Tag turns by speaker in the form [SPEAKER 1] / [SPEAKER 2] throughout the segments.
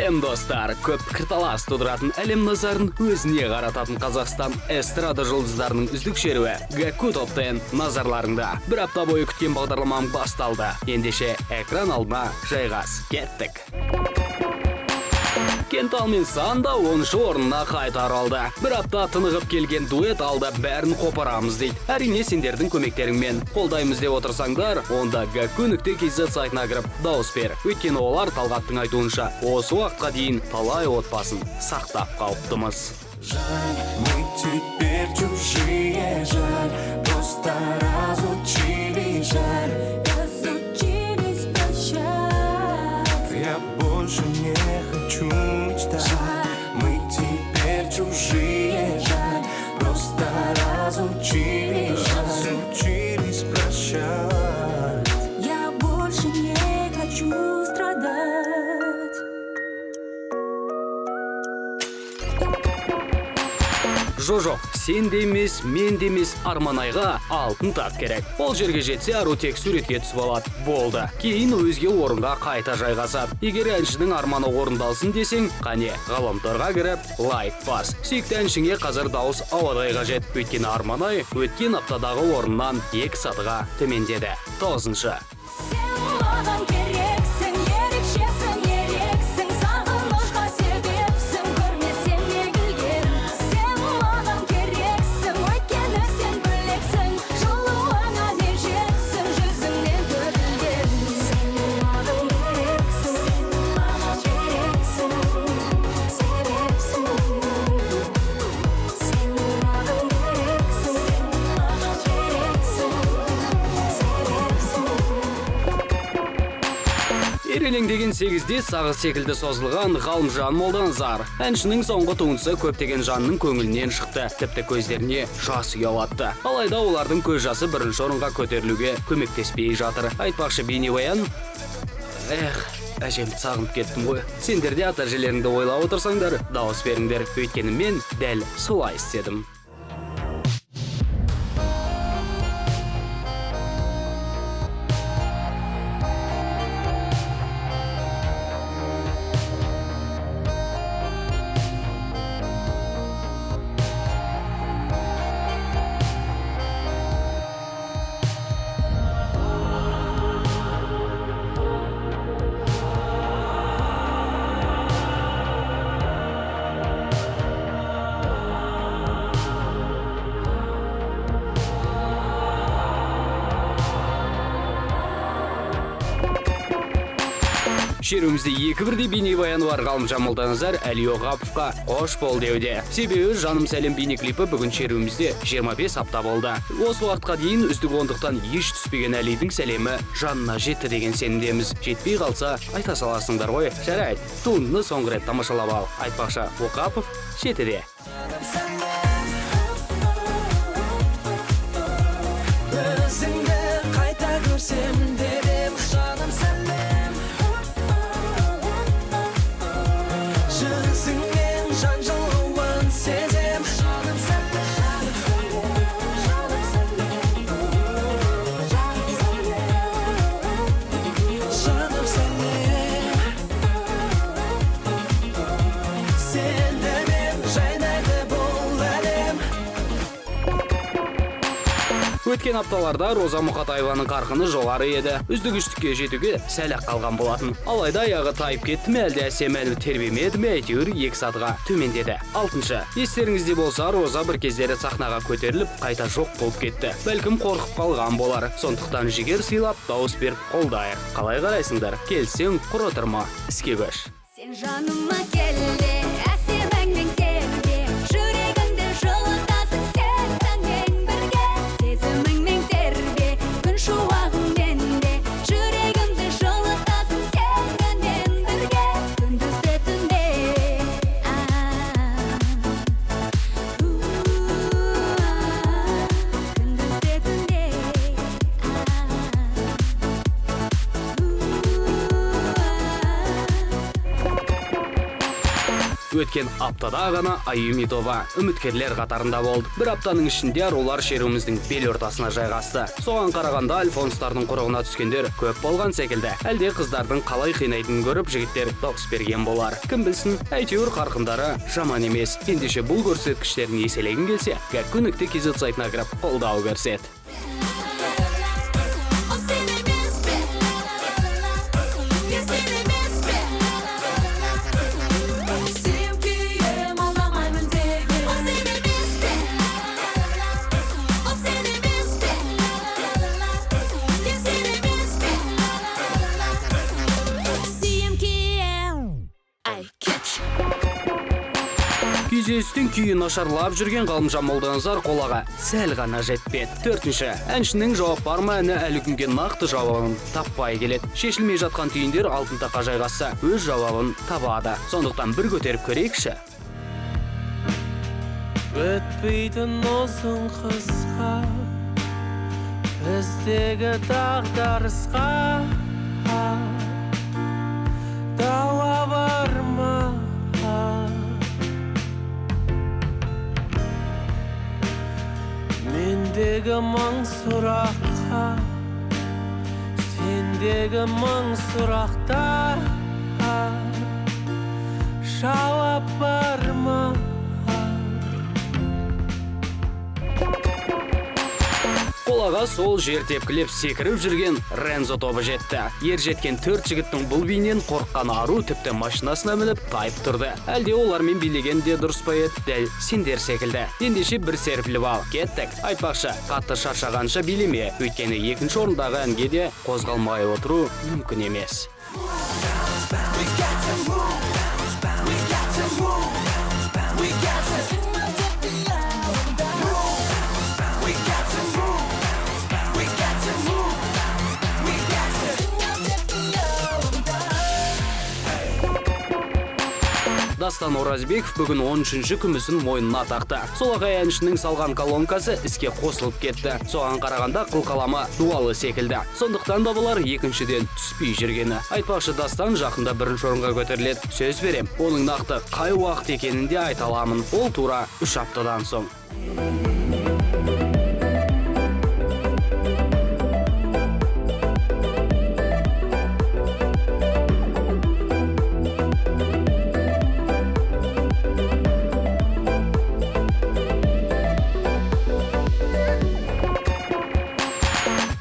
[SPEAKER 1] Сәлем достар, көп пікірталас тудыратын әлем назарын өзіне қарататын Қазақстан эстрада жұлдыздарының үздік шеруі Гәкку Топ 10 назарларында. Бір апта бойы күткен бағдарламам басталды. Ендеше экран алдына жайғас. Кеттік. Кентал мен Санда 10-шы орнына қайтарылды. Бір апта тынығып келген дуэт алда бәрін қопарамыз дейді. Әрине сендердің көмектеріңмен қолдаймыз деп отырсаңдар, онда gakku.kz сайтына кіріп дауыс бер. Өйткені олар Талғаттың айтуынша осы уақытқа дейін талай отбасын сақтап қалыптымыз.
[SPEAKER 2] Жаль, мы теперь чужие, жаль, просто разучились, жаль, разучились прощать. Я больше не хочу мечтать. Жаль, мы теперь чужие, жаль, просто разучились прощать. Я больше не хочу страдать.
[SPEAKER 1] Жоқ, сен де емес, мен де емес Арманайға алтын тақ керек. Ол жерге жетсе ару тек суретке түсіп алады. Болды. Кейін өзге орынға қайта жайғасады. Егер әншінің арманы орындалсын десең, қане, ғаламторға кіріп, лайк бас. Сүйікті әншіңе қазір дауыс ауадай қажет. Өйткені Арманай өткен аптадағы орыннан 2 сатыға төмендеді. 9-шы. Ерелеңдеген 8-де сағы секілді созылған Ғалымжан Молданазар. Әншінің соңғы туындысы көптеген жанның көңілінен шықты, тіпті көздеріне жас ұялатты. Алайда олардың көз жасы бірінші орынға көтерілуге көмектеспей жатыр. Айтпақшы бейнебаян, әжемді сағынып кеттім ғой. Сендер де ата-әжелеріңді ойлап отырсаңдар, дауыс беріңдер. Өйткені мен дәл солай істедім. Шеруімізде 2-1-де бейнебаяны бар Ғалымжан Молданазар Әли Оғаповқа қош бол деуде. Себебі Жаным сәлем бейнеклипі бүгін шеруімізде 25 апта болды. Осы уақытқа дейін үздік ондықтан еш түспеген Әлидің сәлемі жанына жетті деген сенімдеміз. Жетпей қалса айта саласыңдар ғой. Жарайды, туындыны соңғы рет тамашалап ал. Айтпақшы, Оғапов жетіде.
[SPEAKER 2] Өзіңді қайта көрсем дедім, жаным сәлем. Жүзіңнен жан жылуын сезем, жаным сәлем. Жаным сәлем. Жаным сәлем. Сендімен жайнайды бұл әлем.
[SPEAKER 1] Өткен апталарда Роза Мұқатаеваның қарқыны жоғары еді. Үздік үштікке жетуге сәл-ақ қалған болатын. Алайда аяғы тайып кетті ме, әлде әсемәні тербемеді ме, әйтеуір 2 сатыға төмендеді. 6-шы. Естеріңізде болса, Роза бір кездері сахнаға көтеріліп, қайта жоқ болып кетті. Бәлкім қорқып қалған болар. Сондықтан жігер сыйлап, дауыс беріп қолдайық. Қалай қарайсыңдар? Келсең, құр отырма, іске көш.
[SPEAKER 3] Сен жаныма келде, әсемәңмен тербе, жүрегімді жылытасың сен таңмен бірге. Сезіміңмен тербе, күн шуағыңмен де, жүрегімді жылытасың сенмен бірге. Күндіз де түнде, күндіз де түнде.
[SPEAKER 1] өткен аптада ғана Аюми тобы үміткерлер қатарында болды. Бір аптаның ішінде арулар шеруміздің бел ортасына жайғасты. Соған қарағанда альфонстардың құрығына түскендер көп болған секілді. Әлде қыздардың қалай қинайтынын көріп жігіттер дауыс берген болар. Кім білсін, әйтеуір қарқындары жаман емес. Ендеше бұл көрсеткіштерін еселеген келсе, Көккөнікті KZ сайтына кіріп қолдау көрсет. Күйзелістен күйі нашарлап жүрген Ғалымжан Молданазар қолаға сәл ғана жетпеді. Төртінші, әншінің жауап бар ма әні әлі күнге нақты жауабын таппай келеді. Шешілмей жатқан түйіндер алтын таққа жайғасса, өз жауабын табады. Сондықтан бір көтеріп көрейікші.
[SPEAKER 4] Өтпейтін ұзын қысқа, біздегі дағдарысқа дауа бар ма? Мендегі мың сұраққа, сендегі мың сұрақта жауап бар ма?
[SPEAKER 1] Қолаға сол жер тепкілеп секіріп жүрген Рензо тобы жетті. Ер жеткен 4 жігіттің бұл бейнен қорыққан ару тіпті машинасына мініп тайып тұрды. Әлде олармен билеген де дұрыс па еді? Дәл сендер секілді. Ендеше бір серпіліп ал, кеттік. Айтпақшы, қатты шаршағанша билеме, өйткені екінші орындағы әнге де қозғалмай отыру мүмкін емес. Дастан Оразбеков бүгін 13-ші күмісін мойнына тақты. Солағай әншінің салған колонкасы іске қосылып кетті. Соған қарағанда қылқалама дуалы секілді. Сондықтан да бұлар екіншіден түспей жүргені. Айтпақшы, Дастан жақында бірінші орынға көтеріледі. Сөз берем, оның нақты қай уақыт екенін де айта аламын. Ол тура 3 аптадан соң.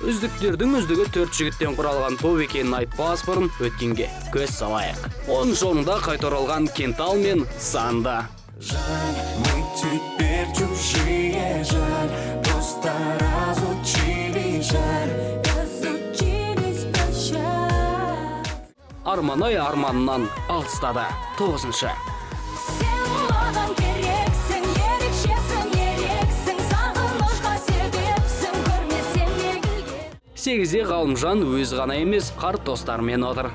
[SPEAKER 1] Үздіктердің үздігі 4 жігіттен құралған топ екенін айтпас бұрын өткенге көз салайық. Оның жолында қайта оралған Кентал мен Санда.
[SPEAKER 2] Жаль, мы теперь чужие, жаль, просто разучились, жаль, разучились прощать.
[SPEAKER 1] Арман-ай арманынан алыстады. 9-шы.
[SPEAKER 3] Сен маған керексің, ерекшесің, ерексің, сағынышқа себепсің, көрмесем егілге.
[SPEAKER 1] 8-де Ғалымжан өз ғана емес, қарт достарымен отыр.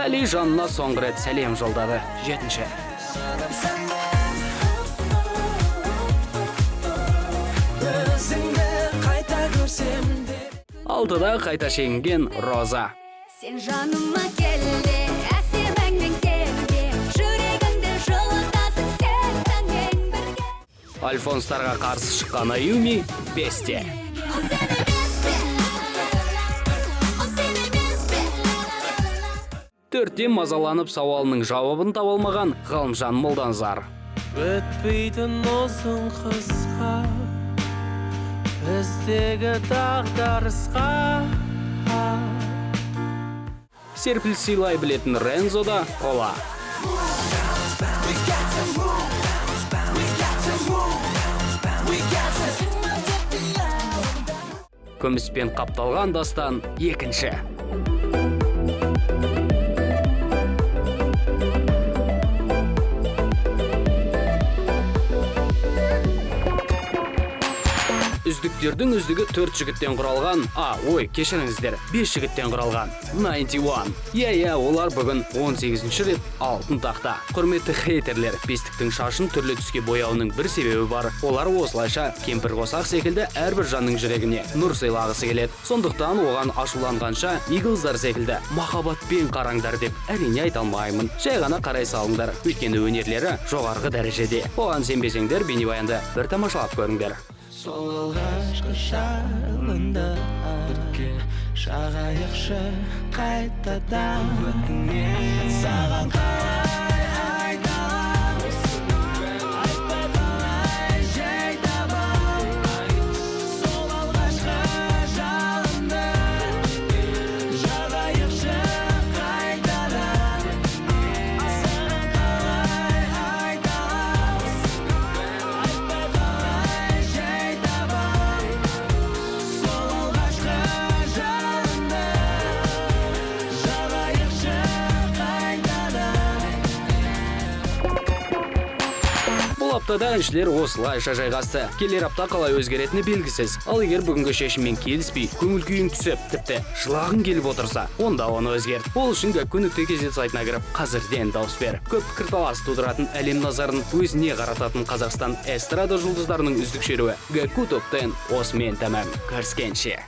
[SPEAKER 1] Әли жанына соңғы рет сәлем жолдады. 7-ші.
[SPEAKER 2] Өзіңді қайта көрсем деп.
[SPEAKER 1] 6-да қайта шегінген Роза.
[SPEAKER 3] Сен жаныма келде, әсеміңнен келде, жүрегімді жылытасың сен таңмен бірге.
[SPEAKER 1] Альфонстарға қарсы шыққан Аюми 5-те.
[SPEAKER 3] Ол сен емес пе? Ол сен емес пе?
[SPEAKER 1] 4-те мазаланып сауалының жауабын таба алмаған Ғалымжан Молданазар.
[SPEAKER 4] Өтпейтін ұзын қысқа, біздегі дағдарысқа
[SPEAKER 1] Серпіл сыйлай білетін Рензо да қола. Күміспен қапталған Дастан 2-ші. үздіктердің үздігі 4 жігіттен құралған, кешіріңіздер, 5 жігіттен құралған 91. Иә, олар бүгін 18-ші рет алтын тақта. Құрметті хейтерлер, бестіктің шашын түрлі түске бояуының бір себебі бар. Олар осылайша кемпір қосақ секілді әрбір жанның жүрегіне нұр сыйлағысы келеді. Сондықтан оған ашуланғанша Иглздар секілді махаббатпен қараңдар деп әрине айта алмаймын. Жай ғана қарай салыңдар, өйткені өнерлері жоғарғы дәрежеде. Оған сенбесеңдер, бейнебаянды бір тамашалап көріңдер.
[SPEAKER 2] Сол алғашқы шағында бірге шағайықшы қайтадан өтінемін саған қалай айтам айтпай қалай жай табам сол алғашқы жалынды жағайықшы қайтадан саған қалай айтам айтпай қалай жай табам сол алғашқы жалынды жағайықшы қайтадан.
[SPEAKER 1] Бұл аптада әншілер осылайша жайғасты. Келер апта қалай өзгеретіні белгісіз. Ал егер бүгінгі шешіммен келіспей, көңіл күйің түсіп, тіпті жылағың келіп отырса, онда оны өзгерт. Ол үшін Гәкку .kz сайтына кіріп, қазірден дауыс бер. Көп пікірталас тудыратын әлем назарын өзіне қарататын Қазақстан эстрада жұлдыздарының үздік шеруі Гәкку топ 10 осымен тәмам. Көріскенше.